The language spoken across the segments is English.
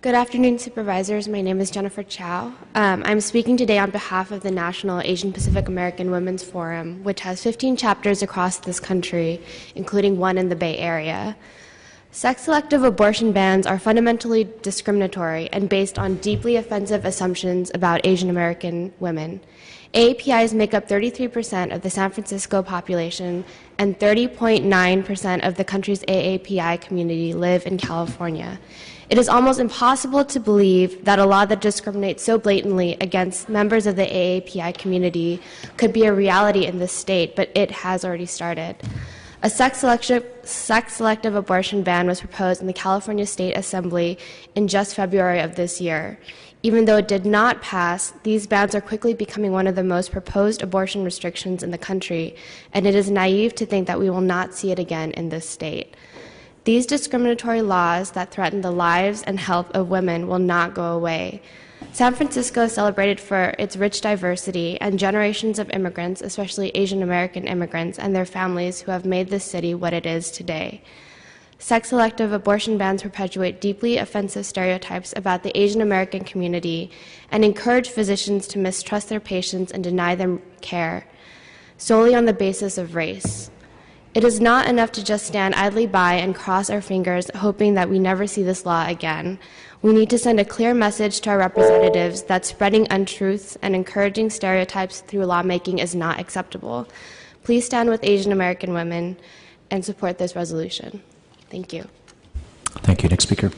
Good afternoon, supervisors. My name is Jennifer Chow. I'm speaking today on behalf of the National Asian Pacific American Women's Forum, which has 15 chapters across this country, including one in the Bay Area. Sex-selective abortion bans are fundamentally discriminatory and based on deeply offensive assumptions about Asian American women. AAPIs make up 33% of the San Francisco population, and 30.9% of the country's AAPI community live in California. It is almost impossible to believe that a law that discriminates so blatantly against members of the AAPI community could be a reality in this state, but it has already started. A sex-selective abortion ban was proposed in the California State Assembly in just February of this year. Even though it did not pass, these bans are quickly becoming one of the most proposed abortion restrictions in the country, and it is naive to think that we will not see it again in this state. These discriminatory laws that threaten the lives and health of women will not go away. San Francisco is celebrated for its rich diversity and generations of immigrants, especially Asian American immigrants and their families who have made this city what it is today. Sex-selective abortion bans perpetuate deeply offensive stereotypes about the Asian American community and encourage physicians to mistrust their patients and deny them care solely on the basis of race. It is not enough to just stand idly by and cross our fingers, hoping that we never see this law again. We need to send a clear message to our representatives that spreading untruths and encouraging stereotypes through lawmaking is not acceptable. Please stand with Asian American women and support this resolution. Thank you. Thank you. Next speaker.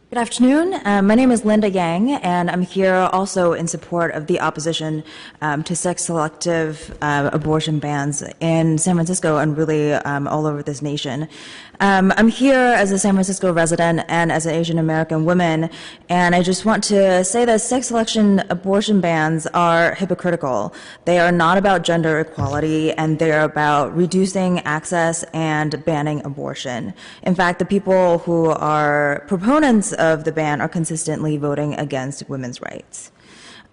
Good afternoon. My name is Linda Yang, and I'm here also in support of the opposition to sex-selective abortion bans in San Francisco and really all over this nation. I'm here as a San Francisco resident and as an Asian American woman, and I just want to say that sex-selection abortion bans are hypocritical. They are not about gender equality, and they're about reducing access and banning abortion. In fact, the people who are proponents of the ban are consistently voting against women's rights.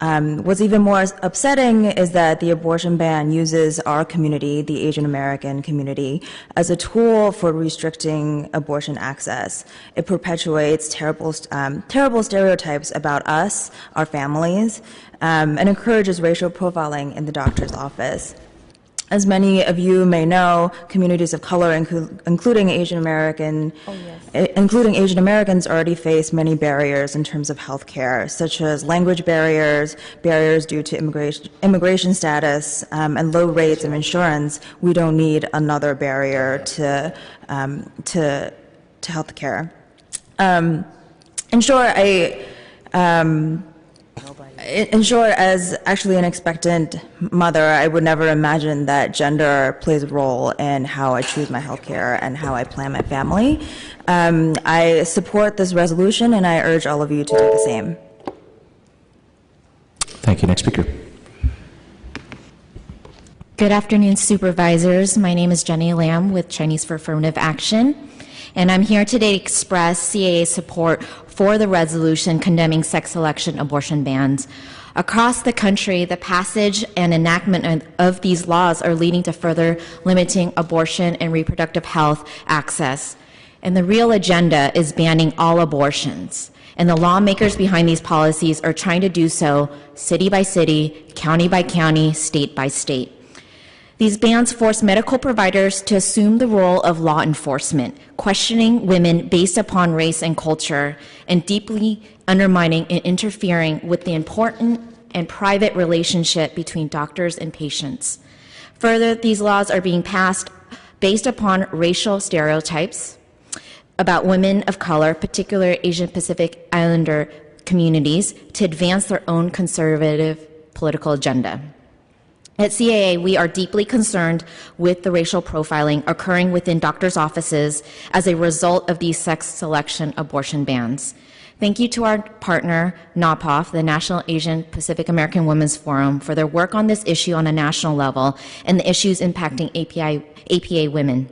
What's even more upsetting is that the abortion ban uses our community, the Asian American community, as a tool for restricting abortion access. It perpetuates terrible stereotypes about us, our families, and encourages racial profiling in the doctor's office. As many of you may know, communities of color, including Asian Americans, already face many barriers in terms of health care, such as language barriers, barriers due to immigration status, and low rates of insurance. We don't need another barrier to health care. In short, as actually an expectant mother, I would never imagine that gender plays a role in how I choose my health care and how I plan my family. I support this resolution, and I urge all of you to do the same. Thank you. Next speaker. Good afternoon, supervisors. My name is Jenny Lam with Chinese for Affirmative Action, and I'm here today to express CAA support for the resolution condemning sex selection abortion bans. Across the country, the passage and enactment of these laws are leading to further limiting abortion and reproductive health access. And the real agenda is banning all abortions. And the lawmakers behind these policies are trying to do so city by city, county by county, state by state. These bans force medical providers to assume the role of law enforcement, questioning women based upon race and culture, and deeply undermining and interfering with the important and private relationship between doctors and patients. Further, these laws are being passed based upon racial stereotypes about women of color, particularly Asian Pacific Islander communities, to advance their own conservative political agenda. At CAA, we are deeply concerned with the racial profiling occurring within doctors' offices as a result of these sex selection abortion bans. Thank you to our partner, NAPAWF, the National Asian Pacific American Women's Forum, for their work on this issue on a national level and the issues impacting APA women.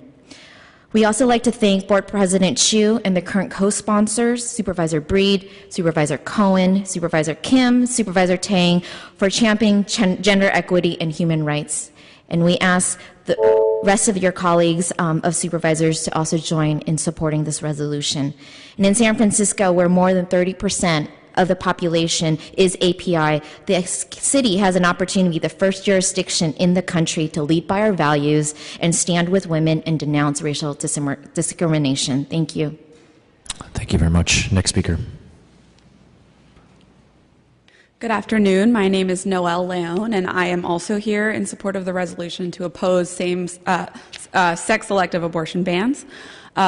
We also like to thank Board President Chu and the current co-sponsors, Supervisor Breed, Supervisor Cohen, Supervisor Kim, Supervisor Tang, for championing gender equity and human rights. And we ask the rest of your colleagues of supervisors to also join in supporting this resolution. And in San Francisco, where more than 30% of the population is API, the city has an opportunity, the first jurisdiction in the country, to lead by our values and stand with women and denounce racial discrimination. Thank you. Thank you very much. Next speaker. Good afternoon. My name is Noelle Leone, and I am also here in support of the resolution to oppose sex-selective abortion bans.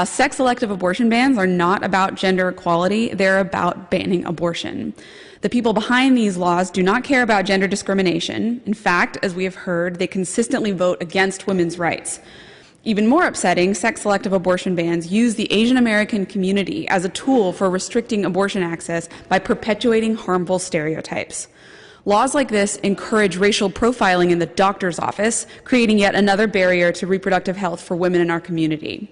Sex-selective abortion bans are not about gender equality. They're about banning abortion. The people behind these laws do not care about gender discrimination. In fact, as we have heard, they consistently vote against women's rights. Even more upsetting, sex-selective abortion bans use the Asian American community as a tool for restricting abortion access by perpetuating harmful stereotypes. Laws like this encourage racial profiling in the doctor's office, creating yet another barrier to reproductive health for women in our community.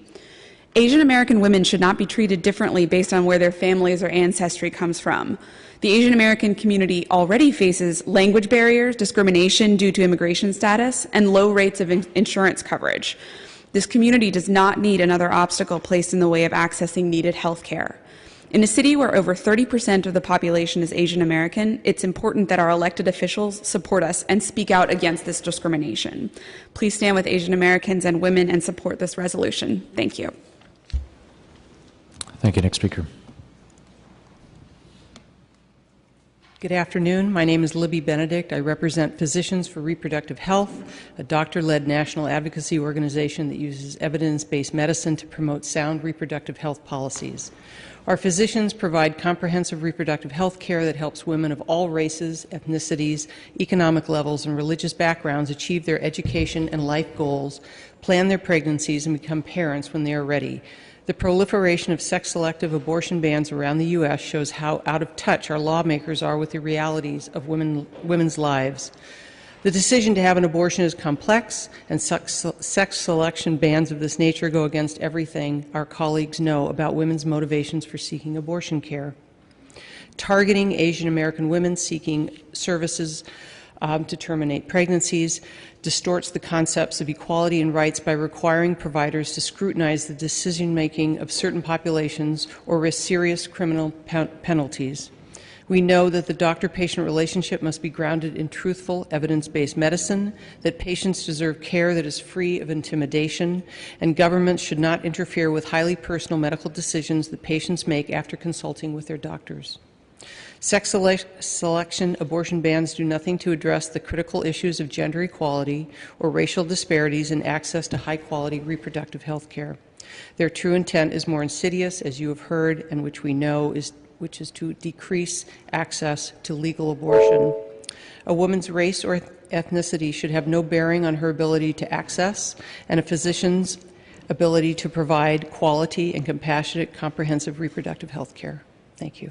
Asian American women should not be treated differently based on where their families or ancestry comes from. The Asian American community already faces language barriers, discrimination due to immigration status, and low rates of insurance coverage. This community does not need another obstacle placed in the way of accessing needed health care. In a city where over 30% of the population is Asian American, it's important that our elected officials support us and speak out against this discrimination. Please stand with Asian Americans and women and support this resolution. Thank you. Thank you. Next speaker. Good afternoon. My name is Libby Benedict. I represent Physicians for Reproductive Health, a doctor-led national advocacy organization that uses evidence-based medicine to promote sound reproductive health policies. Our physicians provide comprehensive reproductive health care that helps women of all races, ethnicities, economic levels, and religious backgrounds achieve their education and life goals, plan their pregnancies, and become parents when they are ready. The proliferation of sex-selective abortion bans around the U.S. shows how out of touch our lawmakers are with the realities of women's lives. The decision to have an abortion is complex, and sex selection bans of this nature go against everything our colleagues know about women's motivations for seeking abortion care. Targeting Asian American women seeking services to terminate pregnancies distorts the concepts of equality and rights by requiring providers to scrutinize the decision-making of certain populations or risk serious criminal penalties. We know that the doctor-patient relationship must be grounded in truthful, evidence-based medicine, that patients deserve care that is free of intimidation, and governments should not interfere with highly personal medical decisions that patients make after consulting with their doctors. Sex selection abortion bans do nothing to address the critical issues of gender equality or racial disparities in access to high-quality reproductive health care. Their true intent is more insidious, as you have heard, and which we know which is to decrease access to legal abortion. A woman's race or ethnicity should have no bearing on her ability to access and a physician's ability to provide quality and compassionate, comprehensive reproductive health care. Thank you.